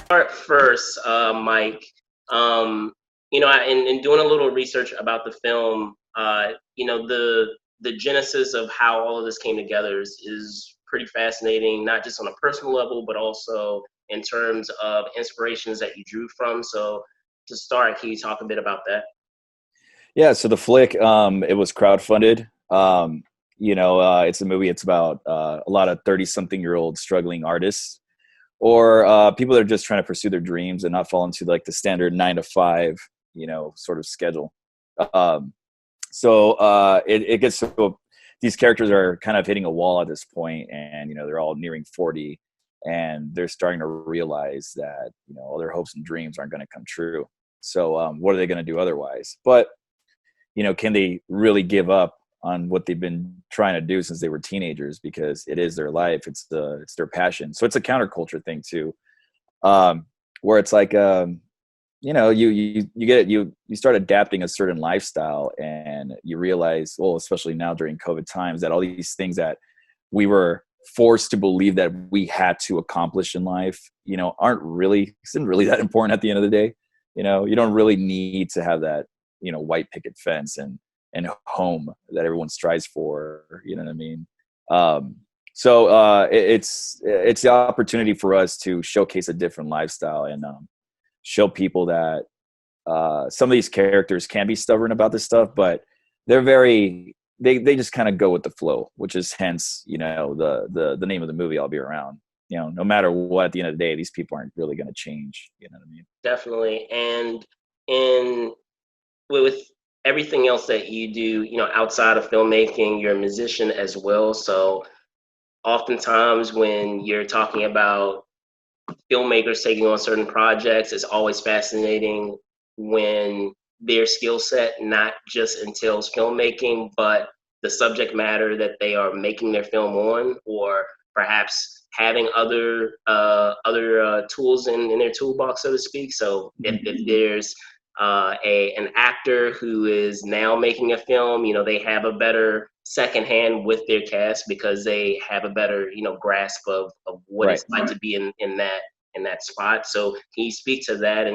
Start first, Mike. Um, in doing a little research about the film, the genesis of how all of this came together is pretty fascinating, not just on a personal level, but also in terms of inspirations that you drew from. So, to start, can you talk a bit about that? Yeah, so the flick, it was crowdfunded. It's a movie. It's about a lot of 30-something-year-old struggling artists or people that are just trying to pursue their dreams and not fall into like the standard 9 to 5, sort of schedule. Um, it gets to these characters are kind of hitting a wall at this point, and they're all nearing 40, and they're starting to realize that all their hopes and dreams aren't going to come true. So what are they going to do otherwise? But can they really give up on what they've been trying to do since they were teenagers? Because it is their life, it's their passion. So it's a counterculture thing too, where it's like you start adapting a certain lifestyle, and you realize, well, especially now during COVID times, that all these things that we were forced to believe that we had to accomplish in life, isn't really that important at the end of the day. You don't really need to have that white picket fence and home that everyone strives for. You know what I mean? It's the opportunity for us to showcase a different lifestyle and show people that some of these characters can be stubborn about this stuff, but they just kind of go with the flow, which is hence the name of the movie, I'll Be Around. No matter what, at the end of the day, these people aren't really going to change. You know what I mean? Definitely. And in with everything else that you do, outside of filmmaking, you're a musician as well. So oftentimes when you're talking about filmmakers taking on certain projects, it's always fascinating when their skill set not just entails filmmaking, but the subject matter that they are making their film on, or perhaps having other tools in their toolbox, so to speak. So if there's an actor who is now making a film, they have a better second hand with their cast because they have a better, grasp of what Right. it's like to be in that spot. So can you speak to that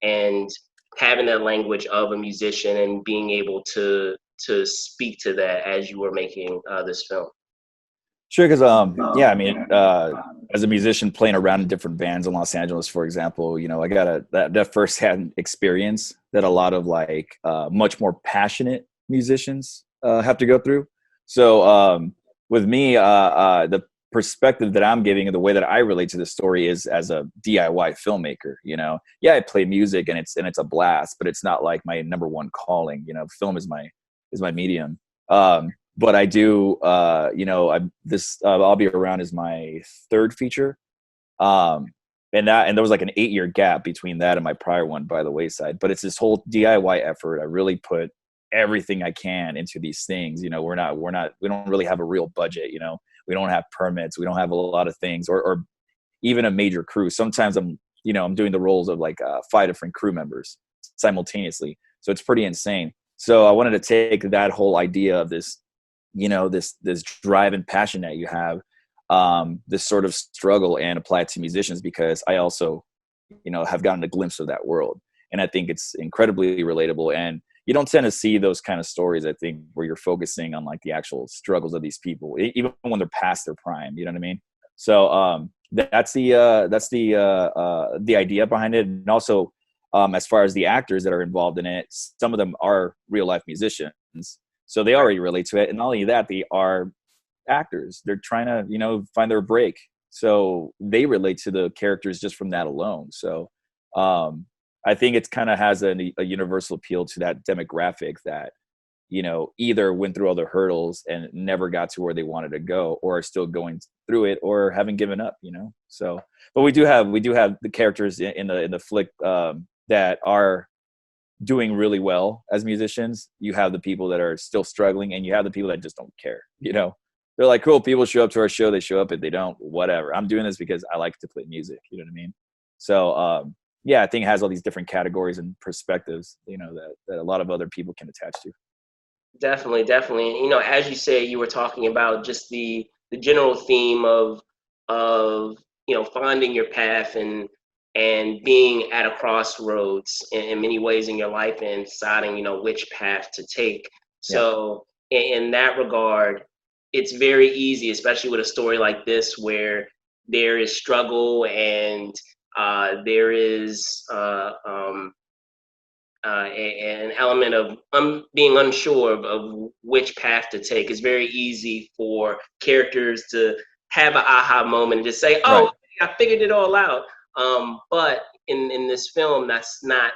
and having that language of a musician and being able to speak to that as you were making this film? Sure, because yeah, I mean, as a musician playing around in different bands in Los Angeles, for example, I got that first-hand experience that a lot of like much more passionate musicians have to go through. So with me, the perspective that I'm giving and the way that I relate to the story is as a DIY filmmaker. Yeah, I play music and it's a blast, but it's not like my number one calling. Film is my medium. But I do, I'll Be Around is my third feature. And there was like an 8-year gap between that and my prior one by the wayside, but it's this whole DIY effort. I really put everything I can into these things. We don't really have a real budget. We don't have permits. We don't have a lot of things or even a major crew. Sometimes I'm doing the roles of like 5 different crew members simultaneously. So it's pretty insane. So I wanted to take that whole idea of this drive and passion that you have, this sort of struggle, and apply it to musicians, because I also have gotten a glimpse of that world, and I think it's incredibly relatable. And you don't tend to see those kind of stories, I think, where you're focusing on like the actual struggles of these people, even when they're past their prime. You know what I mean? So that's the idea behind it. And also, as far as the actors that are involved in it, some of them are real life musicians, so they already relate to it. And not only that, they are actors. They're trying to, find their break. So they relate to the characters just from that alone. So I think it kind of has a universal appeal to that demographic that, either went through all the hurdles and never got to where they wanted to go, or are still going through it, or haven't given up, So, but we do have the characters in the flick that are doing really well as musicians. You have the people that are still struggling, and you have the people that just don't care. They're like, cool, people show up to our show, they show up. If they don't, whatever, I'm doing this because I like to play music. You know what I mean? So yeah, I think it has all these different categories and perspectives, that a lot of other people can attach to. Definitely, definitely. And, as you say, you were talking about just the general theme of finding your path and and being at a crossroads in many ways in your life and deciding, which path to take. Yeah. So in that regard, it's very easy, especially with a story like this, where there is struggle and there is an element of being unsure of which path to take. It's very easy for characters to have an aha moment and just say, "Oh, Right. I figured it all out." But in this film, that's not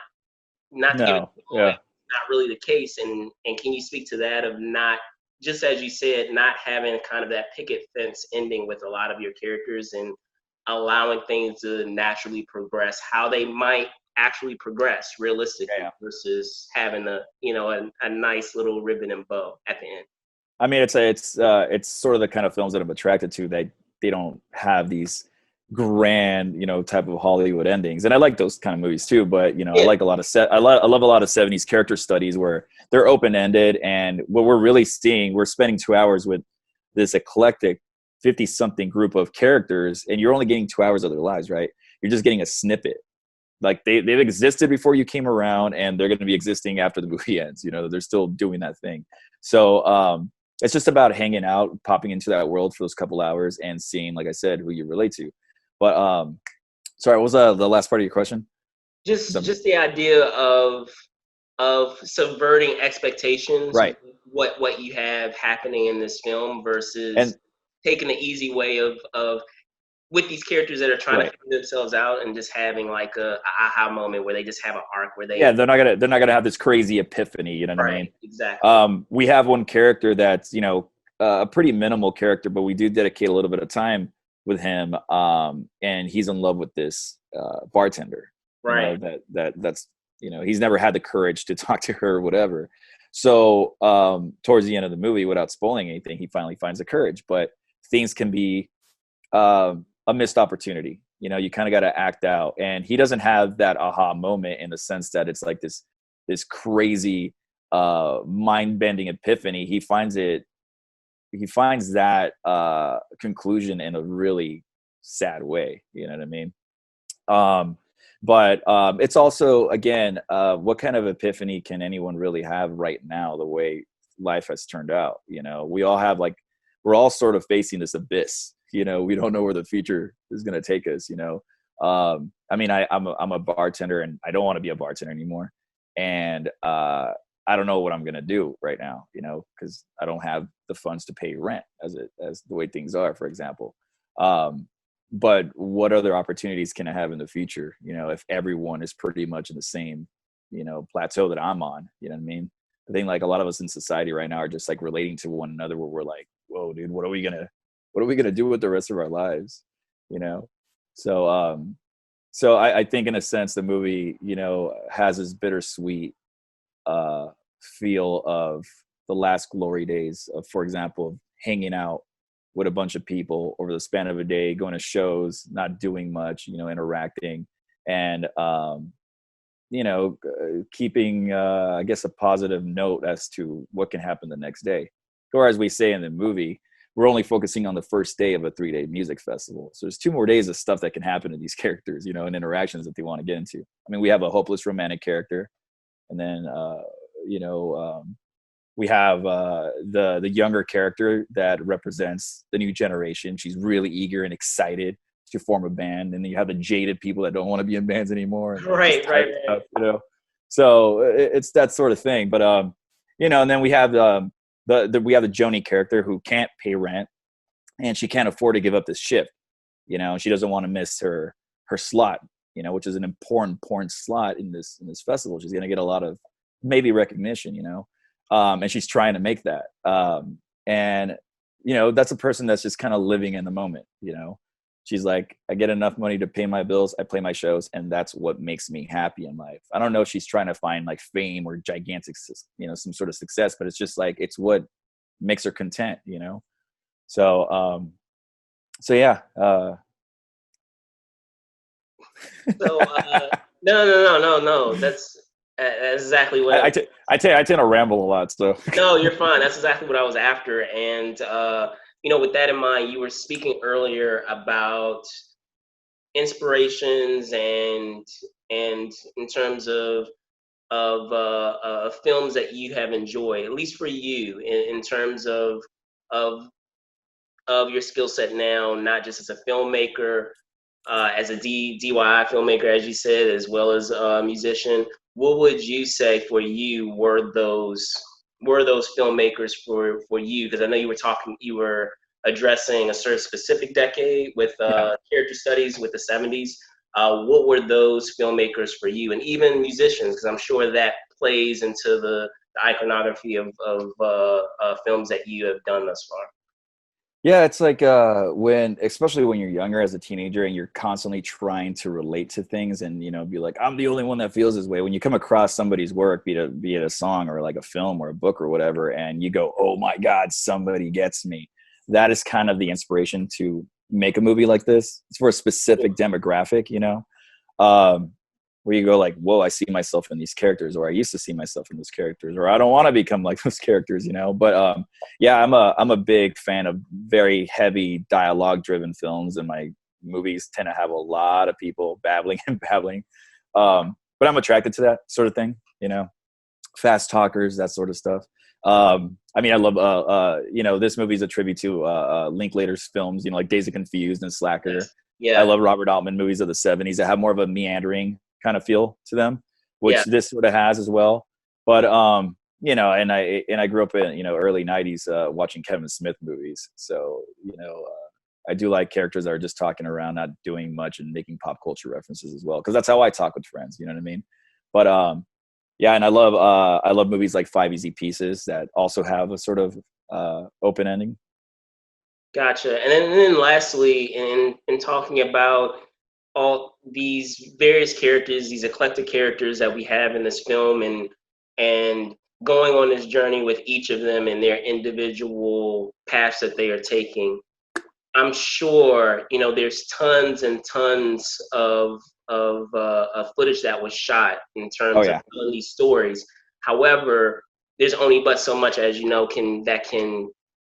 to give it No. away, Yeah. not really the case. And can you speak to that of not, just as you said, not having kind of that picket fence ending with a lot of your characters and allowing things to naturally progress, how they might actually progress realistically Yeah. versus having a nice little ribbon and bow at the end. I mean, it's sort of the kind of films that I'm attracted to. They don't have these grand, type of Hollywood endings, and I like those kind of movies too. But I Yeah, like a lot of I love a lot of '70s character studies where they're open ended, and what we're really seeing, we're spending 2 hours with this eclectic 50 something group of characters, and you're only getting 2 hours of their lives, right? You're just getting a snippet. Like they've existed before you came around, and they're going to be existing after the movie ends. They're still doing that thing. So it's just about hanging out, popping into that world for those couple hours, and seeing, like I said, who you relate to. But sorry, what was the last part of your question? just the idea of subverting expectations, Right. what you have happening in this film versus And taking the easy way of with these characters that are trying to right. figure themselves out and just having like a aha moment where they just have an arc where Yeah, they they're not gonna have this crazy epiphany. You know what I right, mean? exactly. We have one character that's a pretty minimal character, but we do dedicate a little bit of time with him, and he's in love with this bartender. Right. That's he's never had the courage to talk to her or whatever. So towards the end of the movie, without spoiling anything, he finally finds the courage. But things can be a missed opportunity. You kind of got to act out, and he doesn't have that aha moment in the sense that it's like this crazy mind bending epiphany. He finds that conclusion in a really sad way. You know what I mean? But it's also, again, what kind of epiphany can anyone really have right now? The way life has turned out, we all have we're all sort of facing this abyss. We don't know where the future is going to take us. I mean, I'm a bartender, and I don't want to be a bartender anymore. And I don't know what I'm going to do right now, because I don't have the funds to pay rent as the way things are, for example. But what other opportunities can I have in the future? If everyone is pretty much in the same, plateau that I'm on, you know what I mean? I think a lot of us in society right now are just relating to one another, where we're like, whoa, dude, what are we gonna do with the rest of our lives? You know? So, so I think in a sense, the movie, has this bittersweet, feel of the last glory days of, for example, hanging out with a bunch of people over the span of a day, going to shows, not doing much, interacting, and keeping, I guess, a positive note as to what can happen the next day. Or as we say in the movie, we're only focusing on the first day of a 3-day music festival. So there's 2 more days of stuff that can happen to these characters, and interactions that they want to get into. I mean, we have a hopeless romantic character, and then you know we have the younger character that represents the new generation. She's really eager and excited to form a band, and then you have the jaded people that don't want to be in bands anymore and just Right, tired right, of right. stuff. So it's that sort of thing. But and then we have we have the Joni character who can't pay rent, and she can't afford to give up this shift. She doesn't want to miss her slot, which is an important slot in this festival. She's going to get a lot of maybe recognition, and she's trying to make that. And that's a person that's just kind of living in the moment. She's like, I get enough money to pay my bills, I play my shows, and that's what makes me happy in life. I don't know if she's trying to find fame or gigantic, some sort of success, but it's just it's what makes her content. So so yeah. So no, no, no, no, no. That's exactly what I tend to ramble a lot, so. no, you're fine. That's exactly what I was after. And with that in mind, you were speaking earlier about inspirations and in terms of films that you have enjoyed, at least for you, in terms of of your skill set now, not just as a filmmaker, as a DIY filmmaker, as you said, as well as a musician. What would you say for you were those filmmakers for you? Because I know you were addressing a certain specific decade with Yeah. character studies with the '70s. What were those filmmakers for you, and even musicians? Because I'm sure that plays into the iconography of films that you have done thus far. Yeah, it's like when, especially when you're younger as a teenager and you're constantly trying to relate to things and, you know, be like, I'm the only one that feels this way. When you come across somebody's work, be it a song or like a film or a book or whatever, and you go, oh my God, somebody gets me. That is kind of the inspiration to make a movie like this. It's for a specific demographic, you know, um, where you go like, whoa, I see myself in these characters, or I used to see myself in those characters, or I don't want to become like those characters, you know. But yeah, I'm a big fan of very heavy dialogue driven films, and my movies tend to have a lot of people babbling and babbling. But I'm attracted to that sort of thing, you know, fast talkers, that sort of stuff. I mean, I love you know, this movie is a tribute to Linklater's films, you know, like Days of Confused and Slacker. Yes. I Yeah. love Robert Altman movies of the '70s that have more of a meandering kind of feel to them, Yeah. which this sort of has as well. But you know, and I grew up in, you know, early '90s watching Kevin Smith movies, so you know, I do like characters that are just talking around, not doing much, and making pop culture references as well, because that's how I talk with friends. You know what I mean? But yeah, and I love movies like Five Easy Pieces that also have a sort of open ending. Gotcha. And then lastly, in talking about all these various characters, these eclectic characters that we have in this film, and going on this journey with each of them and their individual paths that they are taking, I'm sure there's tons and tons of footage that was shot in Oh terms of yeah. telling these stories. However, there's only but so much, as you know, can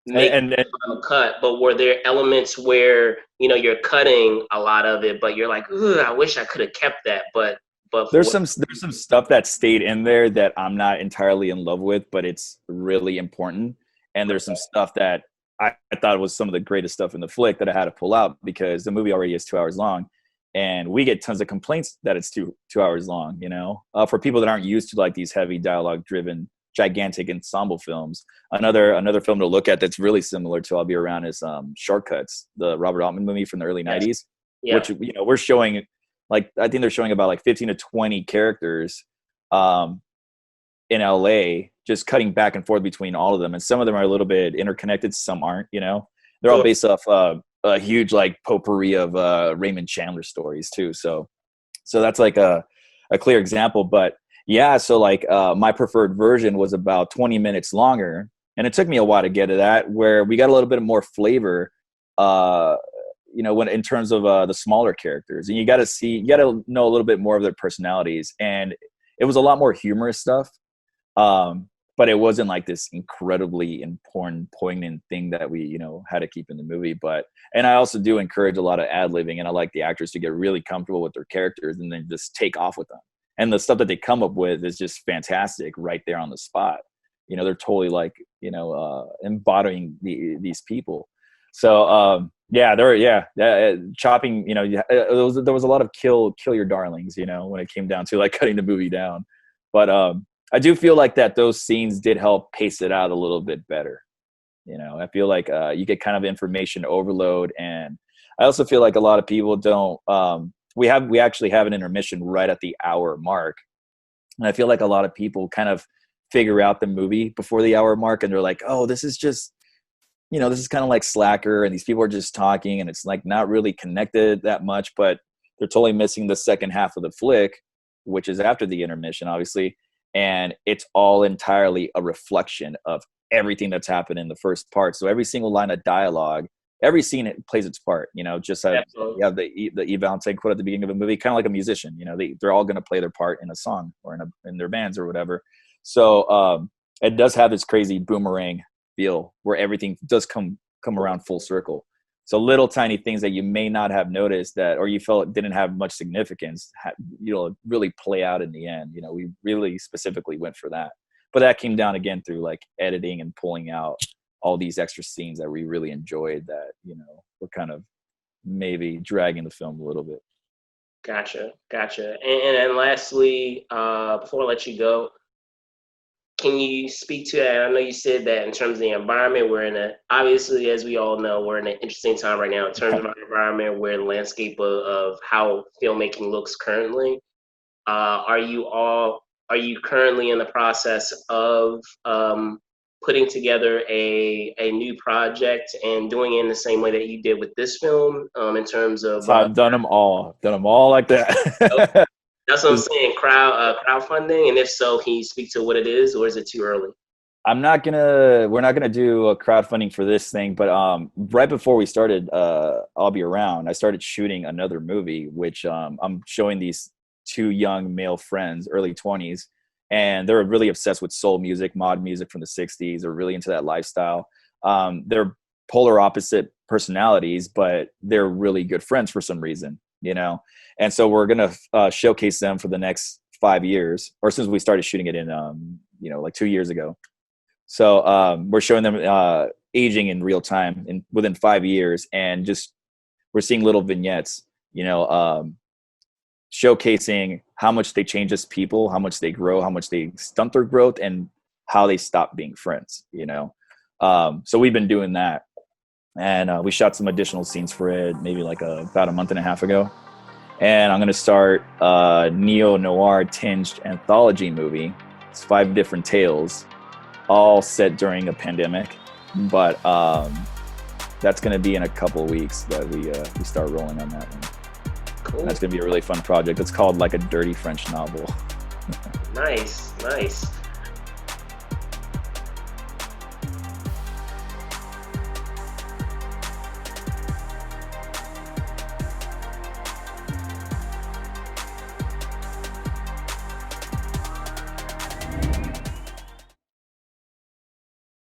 make And the final cut. But were there elements where you're cutting a lot of it, but you're like, "Ugh, I wish I could have kept that," but for what? there's some stuff that stayed in there that I'm not entirely in love with, but it's really important. And there's some stuff that I thought was some of the greatest stuff in the flick that I had to pull out because the movie already is 2 hours long, and we get tons of complaints that it's 2 hours long. You know, for people that aren't used to like these heavy dialogue driven gigantic ensemble films. Another film to look at that's really similar to I'll Be Around is Shortcuts, the Robert Altman movie from the early Yes. '90s, Yeah. which, you know, we're showing, like, I think they're showing about like 15 to 20 characters um, in LA, just cutting back and forth between all of them. And some of them are a little bit interconnected, some aren't, you know. They're all Sure. based off a huge like potpourri of Raymond Chandler stories too. So that's like a clear example. But yeah, so like my preferred version was about 20 minutes longer. And it took me a while to get to that, where we got a little bit more flavor uh, you know, when in terms of the smaller characters, and you got to know a little bit more of their personalities, and it was a lot more humorous stuff, but it wasn't like this incredibly important poignant thing that we, you know, had to keep in the movie. But and I also do encourage a lot of ad-libbing, and I like the actors to get really comfortable with their characters and then just take off with them, and the stuff that they come up with is just fantastic right there on the spot. You know, they're totally like, you know, embodying these people. So yeah, chopping, you know, there was a lot of kill your darlings, you know, when it came down to like cutting the movie down. But I do feel like that those scenes did help pace it out a little bit better. You know, I feel like you get kind of information overload, and I also feel like a lot of people don't. We actually have an intermission right at the hour mark, and I feel like a lot of people kind of figure out the movie before the hour mark, and they're like, "Oh, this is just, you know, this is kind of like Slacker, and these people are just talking, and it's like not really connected that much, but they're totally missing the second half of the flick, which is after the intermission, obviously, and it's all entirely a reflection of everything that's happened in the first part. So every single line of dialogue, every scene, it plays its part. You know, just have Absolutely. you have the Valentine quote at the beginning of a movie, kind of like a musician. You know, they're all going to play their part in a song or in their bands or whatever. So it does have this crazy boomerang feel where everything does come around full circle. So little tiny things that you may not have noticed that, or you felt didn't have much significance, really play out in the end. We really specifically went for that. But that came down again through like editing and pulling out all these extra scenes that we really enjoyed that, were kind of maybe dragging the film a little bit. Gotcha, gotcha. And then lastly, before I let you go, can you speak to that? I know you said that in terms of the environment, obviously, as we all know, we're in an interesting time right now in terms of our environment. We're in the landscape of how filmmaking looks currently. Are you currently in the process of putting together a new project and doing it in the same way that you did with this film, in terms of? So I've done them all like that. That's what I'm saying. Crowdfunding, and if so, can you speak to what it is, or is it too early? We're not gonna do a crowdfunding for this thing, but right before we started, I'll Be Around, I started shooting another movie, which I'm showing these two young male friends, early 20s, and they're really obsessed with soul music, mod music from the 60s. They're really into that lifestyle. They're polar opposite personalities, but they're really good friends for some reason, And so we're going to showcase them for the next 5 years, or since we started shooting it in, like 2 years ago. So we're showing them aging in real time within 5 years. And just, we're seeing little vignettes, showcasing how much they change as people, how much they grow, how much they stunt their growth, and how they stop being friends, So we've been doing that. And we shot some additional scenes for it maybe like about a month and a half ago. And I'm going to start a neo-noir tinged anthology movie. It's 5 different tales, all set during a pandemic. But that's going to be in a couple of weeks that we start rolling on that one. Cool. And that's going to be a really fun project. It's called like a dirty French novel. Nice.